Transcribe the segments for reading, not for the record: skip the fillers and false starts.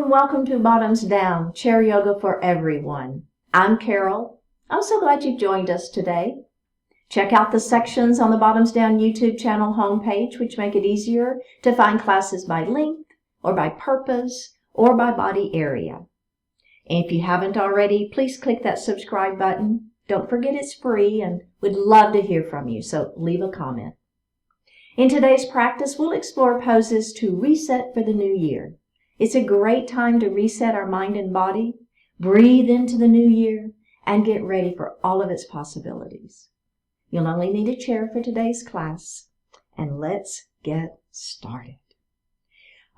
and welcome to Bottoms Down, Chair Yoga for Everyone. I'm Carol. I'm so glad you've joined us today. Check out the sections on the Bottoms Down YouTube channel homepage, which make it easier to find classes by length, or by purpose, or by body area. And if you haven't already, please click that subscribe button. Don't forget it's free and we'd love to hear from you, so leave a comment. In today's practice, we'll explore poses to reset for the new year. It's a great time to reset our mind and body, breathe into the new year, and get ready for all of its possibilities. You'll only need a chair for today's class, and let's get started.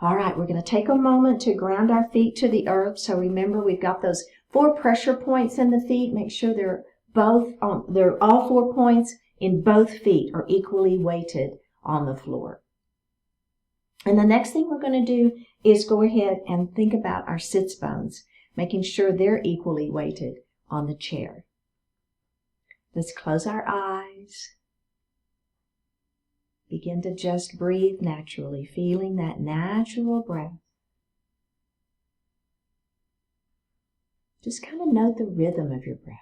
All right, we're going to take a moment to ground our feet to the earth. So remember, we've got those 4 pressure points in the feet. Make sure they're all 4 points in both feet are equally weighted on the floor. And the next thing we're going to do is go ahead and think about our sits bones, making sure they're equally weighted on the chair. Let's close our eyes. Begin to just breathe naturally, feeling that natural breath. Just kind of note the rhythm of your breath.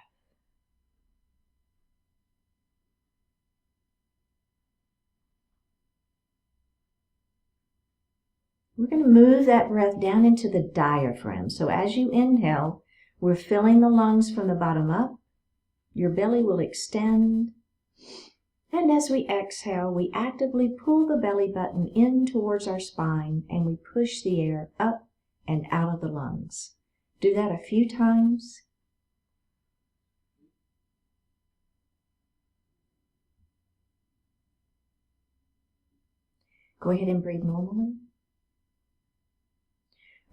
We're going to move that breath down into the diaphragm. So as you inhale, we're filling the lungs from the bottom up. Your belly will extend. And as we exhale, we actively pull the belly button in towards our spine and we push the air up and out of the lungs. Do that a few times. Go ahead and breathe normally.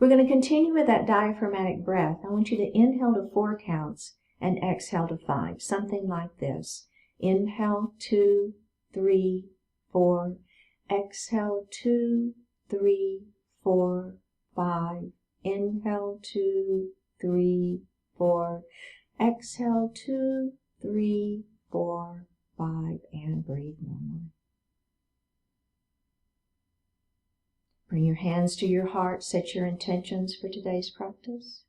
We're going to continue with that diaphragmatic breath. I want you to inhale to 4 counts and exhale to 5, something like this. Inhale 2, 3, 4. Exhale 2, 3, 4, 5. Inhale 2, 3, 4. Exhale 2, 3, 4, 5, and breathe normally. Bring your hands to your heart. Set your intentions for today's practice.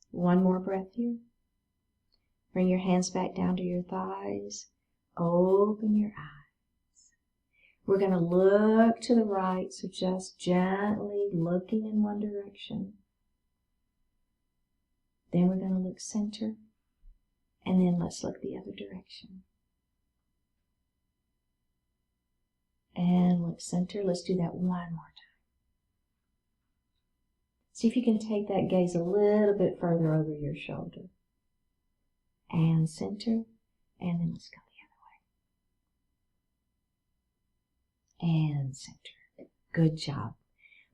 One more breath here. Bring your hands back down to your thighs. Open your eyes. We're going to look to the right, so just gently looking in one direction. Then we're going to look center, and then let's look the other direction. And look center. Let's do that one more time. See if you can take that gaze a little bit further over your shoulder. And center. And then let's go the other way. And center. Good job.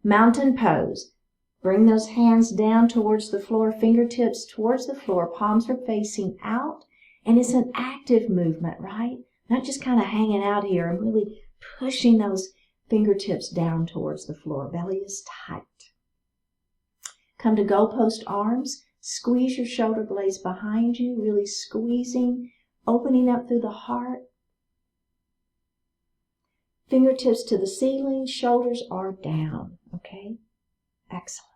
Mountain pose. Bring those hands down towards the floor, fingertips towards the floor, palms are facing out. And it's an active movement, right? Not just kind of hanging out here and really pushing those fingertips down towards the floor. Belly is tight. Come to goalpost arms. Squeeze your shoulder blades behind you, really squeezing, opening up through the heart. Fingertips to the ceiling, shoulders are down, okay? Excellent.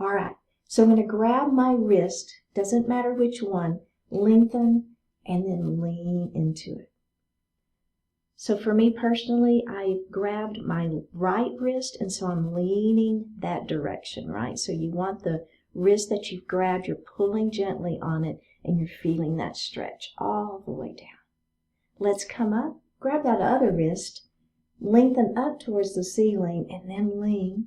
All right, so I'm going to grab my wrist, doesn't matter which one, lengthen, and then lean into it. So for me personally, I grabbed my right wrist, and so I'm leaning that direction, right? So you want the wrist that you've grabbed, you're pulling gently on it, and you're feeling that stretch all the way down. Let's come up, grab that other wrist, lengthen up towards the ceiling, and then lean.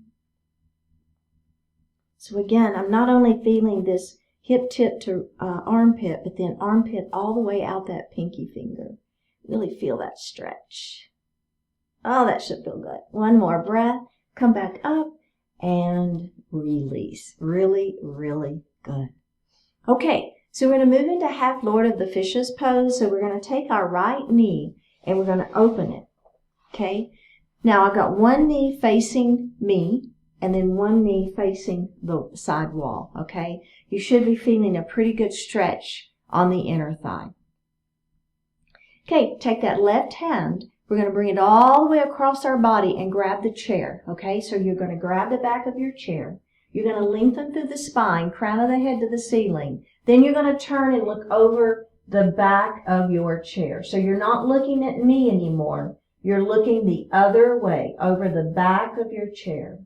So again, I'm not only feeling this hip tip to armpit, but then armpit all the way out that pinky finger. Really feel that stretch. Oh, that should feel good. One more breath. Come back up and release. Really, really good. Okay, so we're going to move into half Lord of the Fishes pose. So we're going to take our right knee and we're going to open it. Okay, now I've got one knee facing me and then one knee facing the side wall. Okay, you should be feeling a pretty good stretch on the inner thigh. Okay, take that left hand, We're going to bring it all the way across our body and grab the chair, okay? So you're going to grab the back of your chair. You're going to lengthen through the spine, crown of the head to the ceiling. Then you're going to turn and look over the back of your chair. So you're not looking at me anymore. You're looking the other way, over the back of your chair.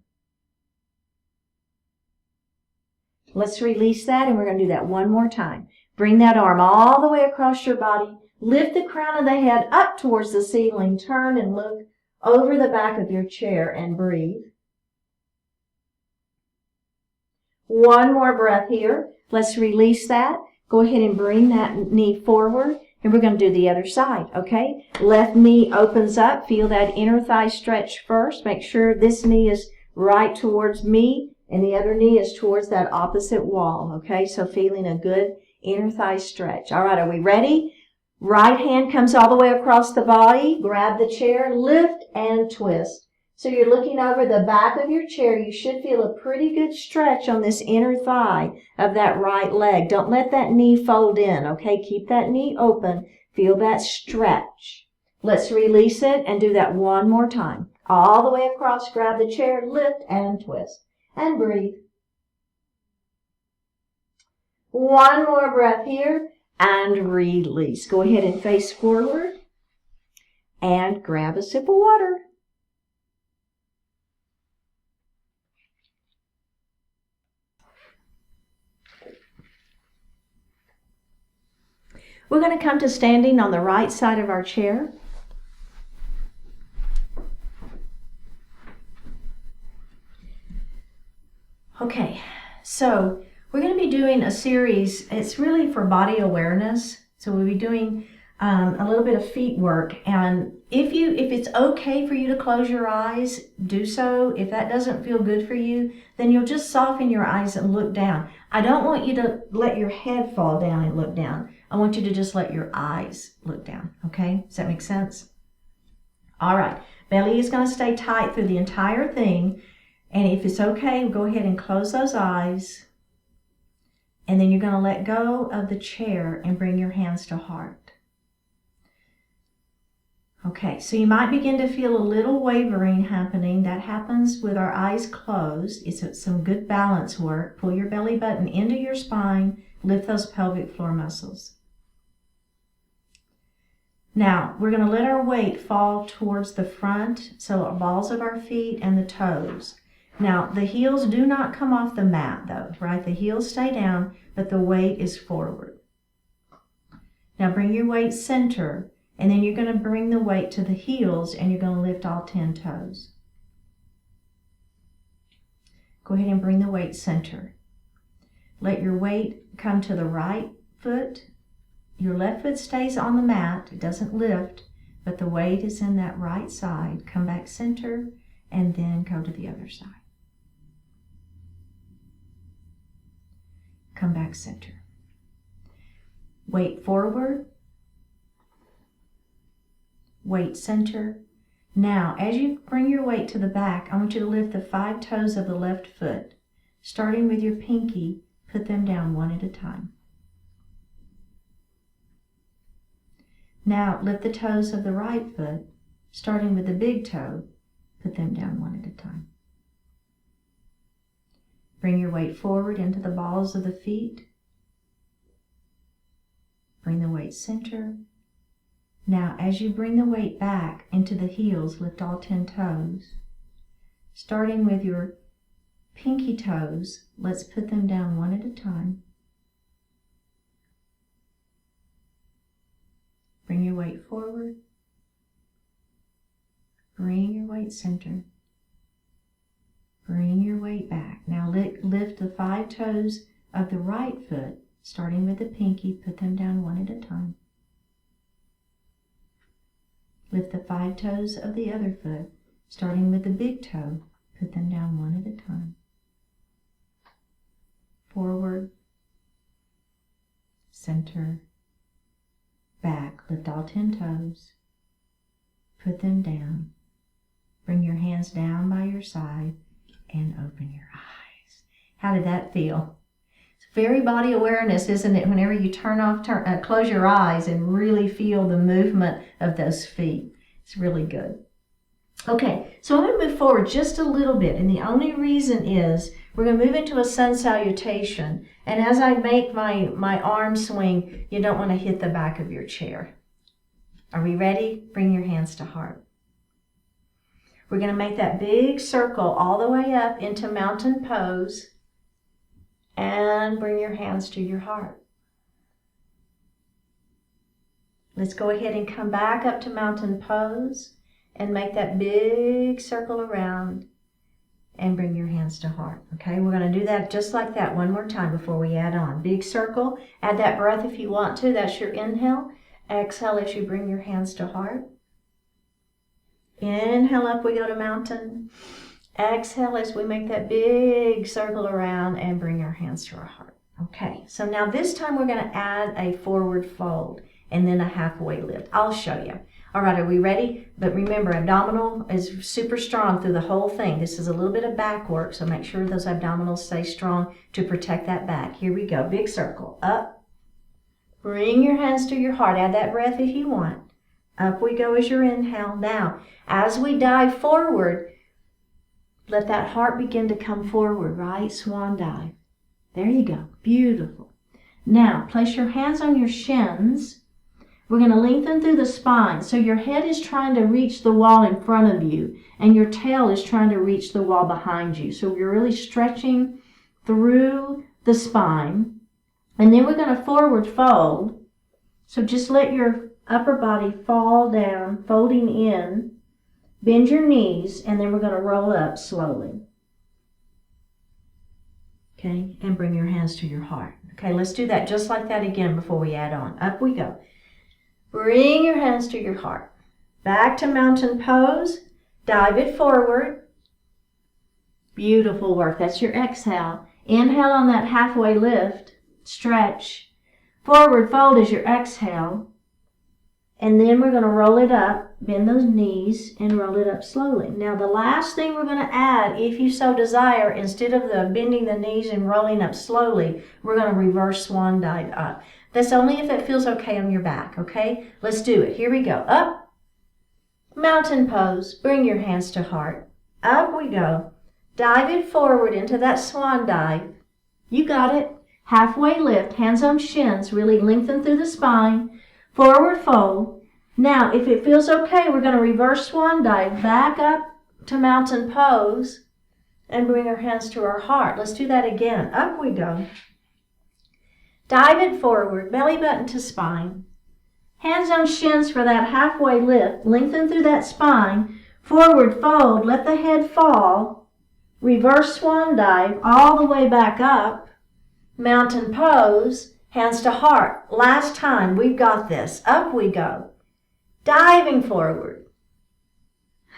Let's release that, and we're going to do that one more time. Bring that arm all the way across your body. Lift the crown of the head up towards the ceiling. Turn and look over the back of your chair and breathe. One more breath here. Let's release that. Go ahead and bring that knee forward, and we're going to do the other side, okay? Left knee opens up. Feel that inner thigh stretch first. Make sure this knee is right towards me, and the other knee is towards that opposite wall, okay? So feeling a good inner thigh stretch. All right, are we ready? Right hand comes all the way across the body. Grab the chair, lift and twist. So you're looking over the back of your chair. You should feel a pretty good stretch on this inner thigh of that right leg. Don't let that knee fold in, okay? Keep that knee open. Feel that stretch. Let's release it and do that one more time. All the way across, grab the chair, lift and twist. And breathe. One more breath here and release. Go ahead and face forward and grab a sip of water. We're going to come to standing on the right side of our chair. Okay, so we're going to be doing a series. It's really for body awareness. So we'll be doing a little bit of feet work. And if it's okay for you to close your eyes, do so. If that doesn't feel good for you, then you'll just soften your eyes and look down. I don't want you to let your head fall down and look down. I want you to just let your eyes look down. Okay? Does that make sense? All right. Belly is going to stay tight through the entire thing. And if it's okay, go ahead and close those eyes. And then you're going to let go of the chair and bring your hands to heart. Okay, so you might begin to feel a little wavering happening. That happens with our eyes closed. It's some good balance work. Pull your belly button into your spine. Lift those pelvic floor muscles. Now, we're going to let our weight fall towards the front, so the balls of our feet and the toes. Now, the heels do not come off the mat though, right? The heels stay down, but the weight is forward. Now, bring your weight center, and then you're going to bring the weight to the heels, and you're going to lift all 10 toes. Go ahead and bring the weight center. Let your weight come to the right foot. Your left foot stays on the mat. It doesn't lift, but the weight is in that right side. Come back center, and then go to the other side. Come back center. Weight forward. Weight center. Now, as you bring your weight to the back, I want you to lift the 5 toes of the left foot. Starting with your pinky, put them down one at a time. Now, lift the toes of the right foot, starting with the big toe, put them down one at a time. Bring your weight forward into the balls of the feet. Bring the weight center. Now, as you bring the weight back into the heels, lift all 10 toes. Starting with your pinky toes, let's put them down one at a time. Bring your weight forward. Bring your weight center. Bring your weight back. Now lift the 5 toes of the right foot, starting with the pinky, put them down one at a time. Lift the 5 toes of the other foot, starting with the big toe, put them down one at a time. Forward, center, back. Lift all 10 toes, put them down. Bring your hands down by your side and open your eyes. How did that feel? It's very body awareness, isn't it? Whenever you close your eyes and really feel the movement of those feet. It's really good. Okay, so I'm going to move forward just a little bit, and the only reason is we're going to move into a sun salutation, and as I make my arm swing, you don't want to hit the back of your chair. Are we ready? Bring your hands to heart. We're going to make that big circle all the way up into mountain pose, and bring your hands to your heart. Let's go ahead and come back up to mountain pose and make that big circle around and bring your hands to heart. Okay, we're going to do that just like that one more time before we add on. Big circle, add that breath if you want to. That's your inhale. Exhale as you bring your hands to heart. Inhale, up we go to mountain. Exhale as we make that big circle around and bring our hands to our heart. Okay, so now this time we're going to add a forward fold and then a halfway lift. I'll show you. All right, are we ready? But remember, abdominal is super strong through the whole thing. This is a little bit of back work, so make sure those abdominals stay strong to protect that back. Here we go. Big circle. Up. Bring your hands to your heart. Add that breath if you want. Up we go as your inhale. Now, as we dive forward, let that heart begin to come forward, right? Swan dive. There you go. Beautiful. Now, place your hands on your shins. We're going to lengthen through the spine. So your head is trying to reach the wall in front of you, and your tail is trying to reach the wall behind you. So you're really stretching through the spine. And then we're going to forward fold. So just let your upper body fall down, folding in. Bend your knees, and then we're going to roll up slowly. Okay, and bring your hands to your heart. Okay, let's do that just like that again before we add on. Up we go. Bring your hands to your heart. Back to mountain pose. Dive it forward. Beautiful work. That's your exhale. Inhale on that halfway lift. Stretch. Forward fold is your exhale. And then we're going to roll it up. Bend those knees and roll it up slowly. Now the last thing we're going to add, if you so desire, instead of the bending the knees and rolling up slowly, we're going to reverse swan dive up. That's only if it feels okay on your back, okay? Let's do it. Here we go. Up. Mountain pose. Bring your hands to heart. Up we go. Dive it forward into that swan dive. You got it. Halfway lift. Hands on shins. Really lengthen through the spine. Forward fold. Now, if it feels okay, we're going to reverse swan dive. Back up to mountain pose and bring our hands to our heart. Let's do that again. Up we go. Dive it forward, belly button to spine. Hands on shins for that halfway lift. Lengthen through that spine. Forward fold, let the head fall. Reverse swan dive all the way back up. Mountain pose, hands to heart. Last time, we've got this. Up we go. Diving forward.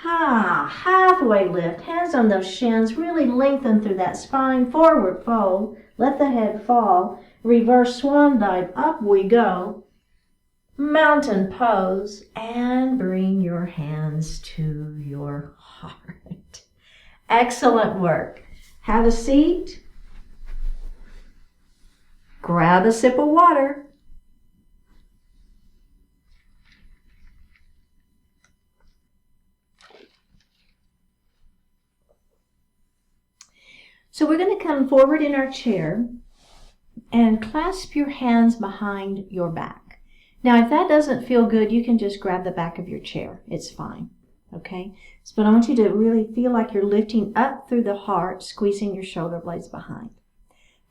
Halfway lift. Hands on those shins. Really lengthen through that spine. Forward fold. Let the head fall. Reverse swan dive. Up we go. Mountain pose. And bring your hands to your heart. Excellent work. Have a seat. Grab a sip of water. So we're going to come forward in our chair and clasp your hands behind your back. Now, if that doesn't feel good, you can just grab the back of your chair. It's fine, okay? But I want you to really feel like you're lifting up through the heart, squeezing your shoulder blades behind.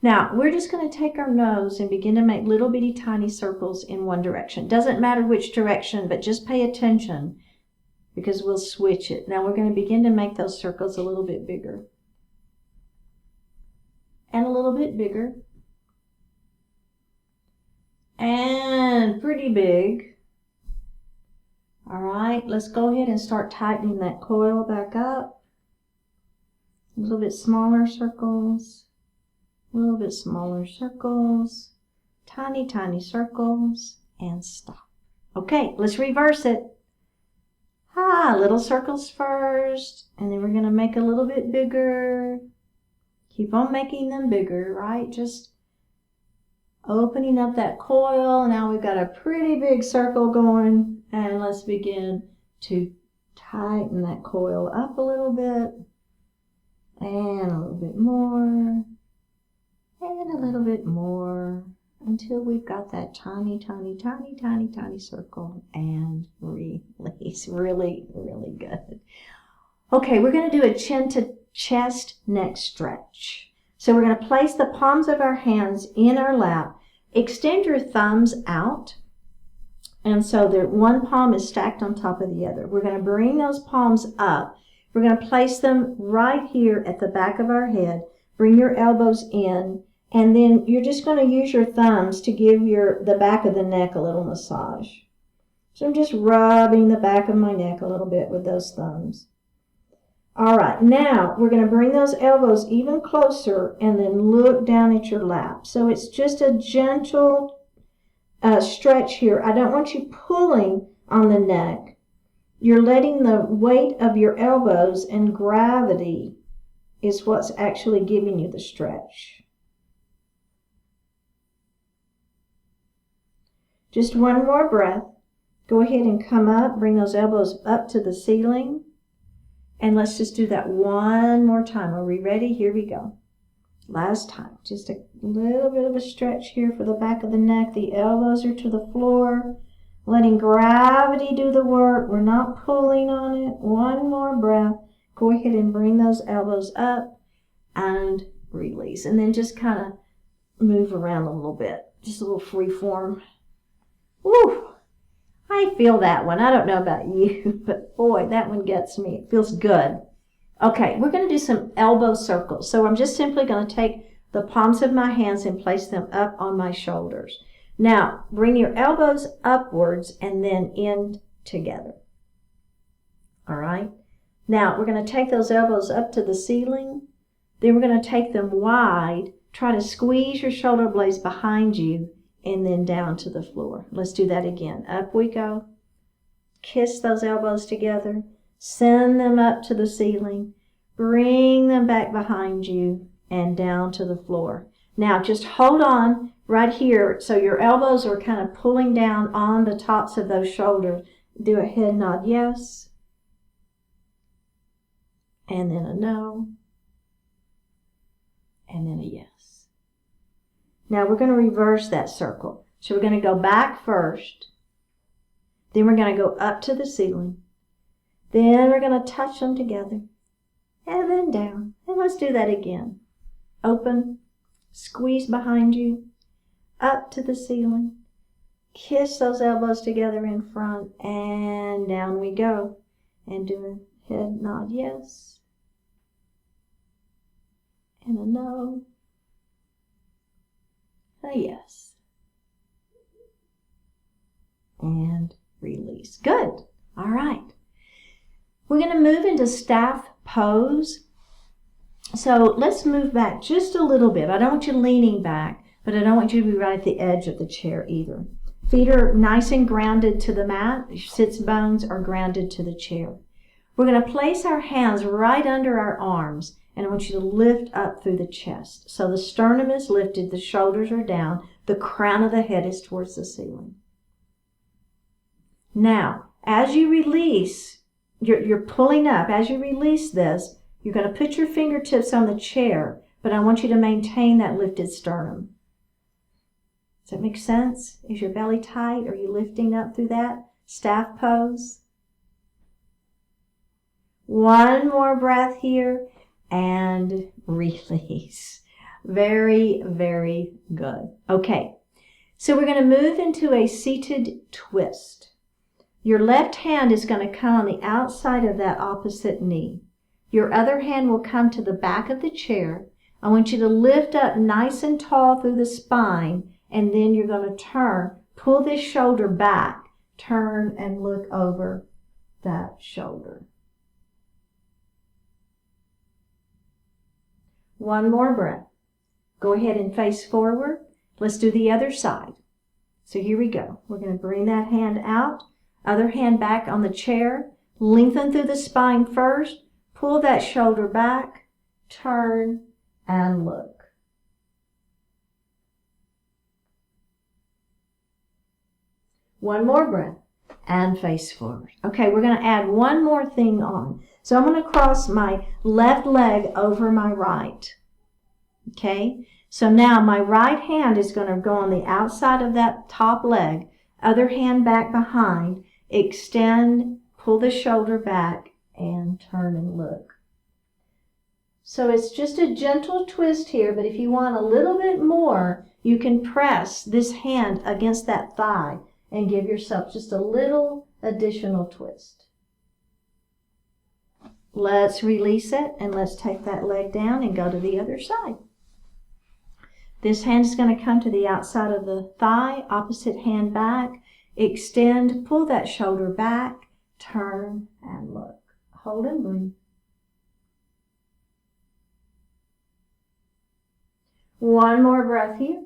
Now, we're just going to take our nose and begin to make little bitty tiny circles in one direction. Doesn't matter which direction, but just pay attention because we'll switch it. Now, we're going to begin to make those circles a little bit bigger. And a little bit bigger. And pretty big. All right, let's go ahead and start tightening that coil back up. A little bit smaller circles. A little bit smaller circles. Tiny, tiny circles. And stop. Okay, let's reverse it. Little circles first. And then we're going to make a little bit bigger. Keep on making them bigger, right? Just opening up that coil. Now we've got a pretty big circle going. And let's begin to tighten that coil up a little bit, and a little bit more, and a little bit more, until we've got that tiny, tiny, tiny, tiny, tiny circle, and release. Really, really good. Okay, we're going to do a chin to chest neck stretch. So we're going to place the palms of our hands in our lap. Extend your thumbs out. And so one palm is stacked on top of the other. We're going to bring those palms up. We're going to place them right here at the back of our head. Bring your elbows in. And then you're just going to use your thumbs to give the back of the neck a little massage. So I'm just rubbing the back of my neck a little bit with those thumbs. All right, now we're going to bring those elbows even closer and then look down at your lap. So it's just a gentle stretch here. I don't want you pulling on the neck. You're letting the weight of your elbows and gravity is what's actually giving you the stretch. Just one more breath. Go ahead and come up, bring those elbows up to the ceiling. And let's just do that one more time. Are we ready? Here we go. Last time. Just a little bit of a stretch here for the back of the neck. The elbows are to the floor. Letting gravity do the work. We're not pulling on it. One more breath. Go ahead and bring those elbows up and release. And then just kind of move around a little bit. Just a little free form. Woo! I feel that one. I don't know about you, but boy, that one gets me. It feels good. Okay, we're going to do some elbow circles. So I'm just simply going to take the palms of my hands and place them up on my shoulders. Now, bring your elbows upwards and then in together. All right? Now, we're going to take those elbows up to the ceiling. Then we're going to take them wide. Try to squeeze your shoulder blades behind you and then down to the floor. Let's do that again. Up we go. Kiss those elbows together. Send them up to the ceiling. Bring them back behind you and down to the floor. Now just hold on right here so your elbows are kind of pulling down on the tops of those shoulders. Do a head nod yes. And then a no. And then a yes. Now we're going to reverse that circle. So we're going to go back first. Then we're going to go up to the ceiling. Then we're going to touch them together. And then down. And let's do that again. Open. Squeeze behind you. Up to the ceiling. Kiss those elbows together in front. And down we go. And do a head nod yes. And a no. A yes. And release. Good. All right. We're going to move into staff pose. So let's move back just a little bit. I don't want you leaning back, but I don't want you to be right at the edge of the chair either. Feet are nice and grounded to the mat. Your sits bones are grounded to the chair. We're going to place our hands right under our arms. And I want you to lift up through the chest. So the sternum is lifted, the shoulders are down, the crown of the head is towards the ceiling. Now, as you release, you're pulling up. As you release this, you're going to put your fingertips on the chair, but I want you to maintain that lifted sternum. Does that make sense? Is your belly tight? Are you lifting up through that staff pose? One more breath here. And release. Very, very good. Okay, so we're going to move into a seated twist. Your left hand is going to come on the outside of that opposite knee. Your other hand will come to the back of the chair. I want you to lift up nice and tall through the spine, and then you're going to turn. Pull this shoulder back. Turn and look over that shoulder. One more breath. Go ahead and face forward. Let's do the other side. So here we go. We're going to bring that hand out. Other hand back on the chair. Lengthen through the spine first. Pull that shoulder back. Turn and look. One more breath. and face forward. Okay, we're going to add one more thing on. So I'm going to cross my left leg over my right. Okay, so now my right hand is going to go on the outside of that top leg, other hand back behind, extend, pull the shoulder back, and turn and look. So it's just a gentle twist here, but if you want a little bit more, you can press this hand against that thigh and give yourself just a little additional twist. Let's release it and let's take that leg down and go to the other side. This hand is going to come to the outside of the thigh, opposite hand back, extend, pull that shoulder back, turn and look. Hold and breathe. One more breath here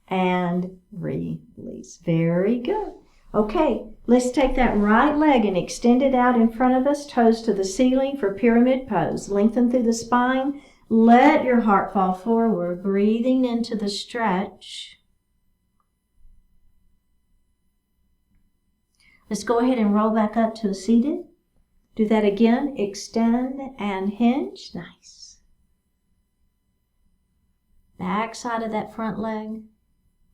and release. Very good. Okay, let's take that right leg and extend it out in front of us, toes to the ceiling for pyramid pose. Lengthen through the spine. Let your heart fall forward, breathing into the stretch. Let's go ahead and roll back up to a seated. Do that again. Extend and hinge. Nice. Back side of that front leg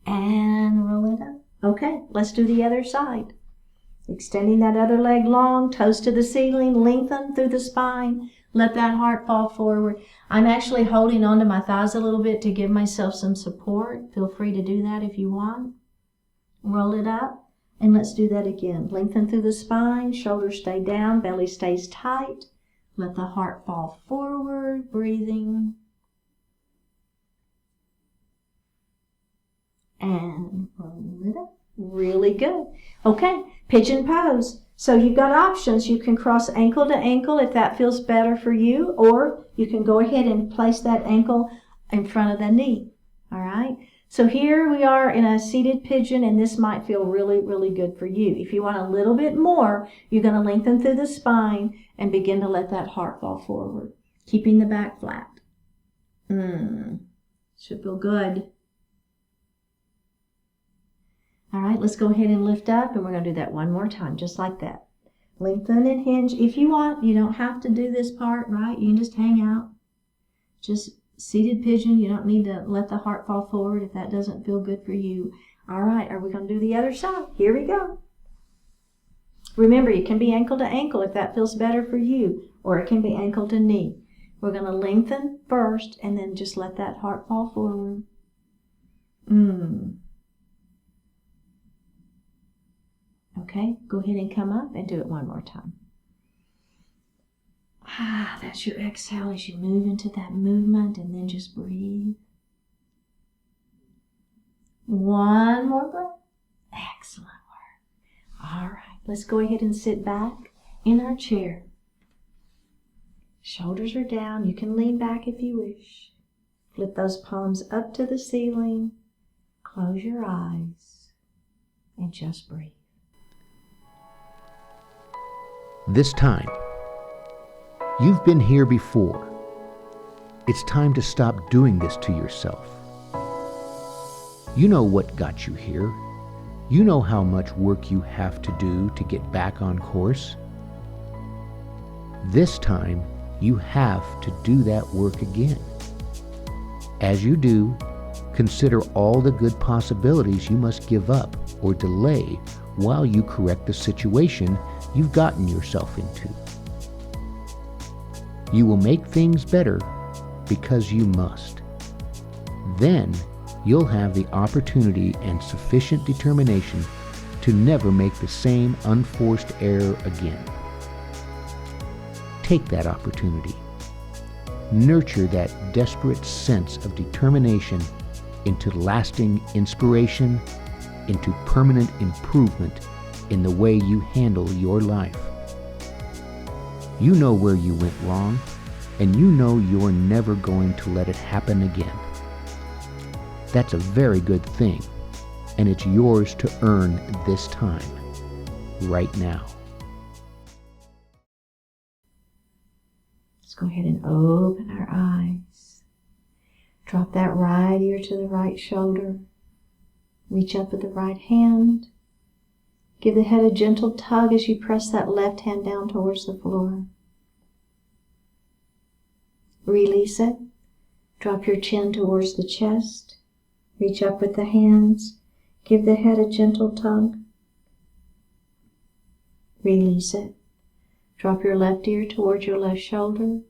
and roll it up. Okay, let's do the other side. Extending that other leg long, toes to the ceiling, lengthen through the spine. Let that heart fall forward. I'm actually holding onto my thighs a little bit to give myself some support. Feel free to do that if you want. Roll it up, and let's do that again. Lengthen through the spine, shoulders stay down, belly stays tight. Let the heart fall forward, breathing. And roll it up. Really good. Okay, pigeon pose. So you've got options. You can cross ankle to ankle if that feels better for you, or you can go ahead and place that ankle in front of the knee. All right. So here we are in a seated pigeon, and this might feel really, really good for you. If you want a little bit more, you're going to lengthen through the spine and begin to let that heart fall forward, keeping the back flat. Should feel good. All right, let's go ahead and lift up, and we're going to do that one more time, just like that. Lengthen and hinge. If you want, you don't have to do this part, right? You can just hang out. Just seated pigeon. You don't need to let the heart fall forward if that doesn't feel good for you. All right, are we going to do the other side? Here we go. Remember, you can be ankle to ankle if that feels better for you, or it can be ankle to knee. We're going to lengthen first, and then just let that heart fall forward. Okay, go ahead and come up and do it one more time. That's your exhale as you move into that movement, and then just breathe. One more breath. Excellent work. All right, let's go ahead and sit back in our chair. Shoulders are down. You can lean back if you wish. Flip those palms up to the ceiling. Close your eyes and just breathe. This time, you've been here before. It's time to stop doing this to yourself. You know what got you here. You know how much work you have to do to get back on course. This time, you have to do that work again. As you do, consider all the good possibilities you must give up or delay while you correct the situation you've gotten yourself into. You will make things better because you must. Then you'll have the opportunity and sufficient determination to never make the same unforced error again. Take that opportunity. Nurture that desperate sense of determination into lasting inspiration, into permanent improvement in the way you handle your life. You know where you went wrong, and you know you're never going to let it happen again. That's a very good thing, and it's yours to earn this time, right now. Let's go ahead and open our eyes. Drop that right ear to the right shoulder. Reach up with the right hand. Give the head a gentle tug as you press that left hand down towards the floor. Release it. Drop your chin towards the chest. Reach up with the hands. Give the head a gentle tug. Release it. Drop your left ear towards your left shoulder.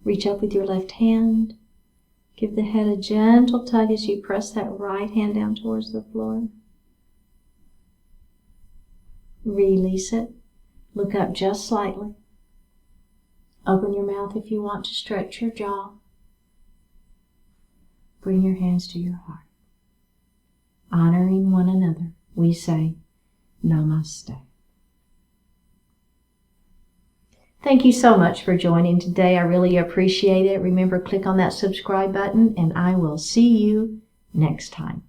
Reach up with your left hand. Give the head a gentle tug as you press that right hand down towards the floor. Release it. Look up just slightly. Open your mouth if you want to stretch your jaw. Bring your hands to your heart. Honoring one another, we say Namaste. Thank you so much for joining today. I really appreciate it. Remember, click on that subscribe button, and I will see you next time.